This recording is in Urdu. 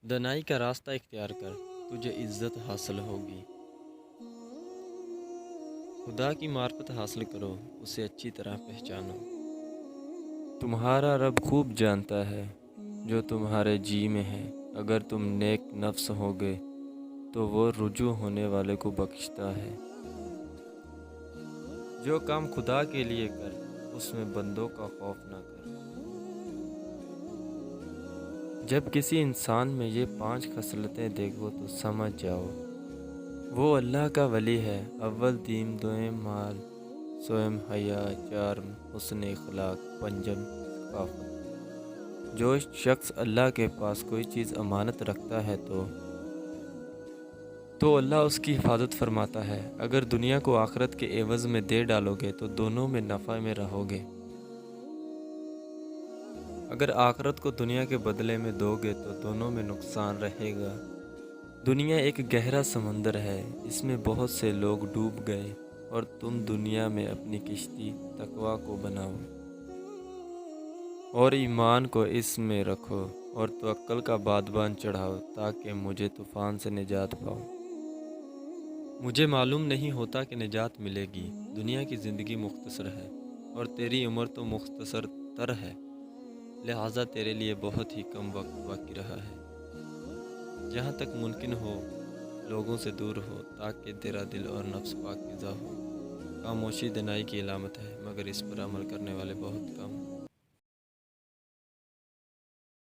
دنائی کا راستہ اختیار کر، تجھے عزت حاصل ہوگی۔ خدا کی معرفت حاصل کرو، اسے اچھی طرح پہچانو۔ تمہارا رب خوب جانتا ہے جو تمہارے جی میں ہے۔ اگر تم نیک نفس ہوگے تو وہ رجوع ہونے والے کو بخشتا ہے۔ جو کام خدا کے لیے کر، اس میں بندوں کا خوف نہ کر۔ جب کسی انسان میں یہ 5 خصلتیں دیکھو تو سمجھ جاؤ وہ اللہ کا ولی ہے۔ اول دین، دوئم مال، سوم حیا، چارم حسن اخلاق، پنجم ثقافت۔ جو شخص اللہ کے پاس کوئی چیز امانت رکھتا ہے تو اللہ اس کی حفاظت فرماتا ہے۔ اگر دنیا کو آخرت کے عوض میں دے ڈالو گے تو دونوں میں نفع میں رہو گے۔ اگر آخرت کو دنیا کے بدلے میں دو گے تو دونوں میں نقصان رہے گا۔ دنیا ایک گہرا سمندر ہے، اس میں بہت سے لوگ ڈوب گئے، اور تم دنیا میں اپنی کشتی تقویٰ کو بناؤ اور ایمان کو اس میں رکھو، اور توکل کا بادبان چڑھاؤ تاکہ مجھے طوفان سے نجات پاؤ۔ مجھے معلوم نہیں ہوتا کہ نجات ملے گی۔ دنیا کی زندگی مختصر ہے اور تیری عمر تو مختصر تر ہے، لہٰذا تیرے لیے بہت ہی کم وقت باقی رہا ہے۔ جہاں تک ممکن ہو لوگوں سے دور ہو تاکہ تیرا دل اور نفس پاکیزہ ہو۔ خاموشی دنائی کی علامت ہے، مگر اس پر عمل کرنے والے بہت کم۔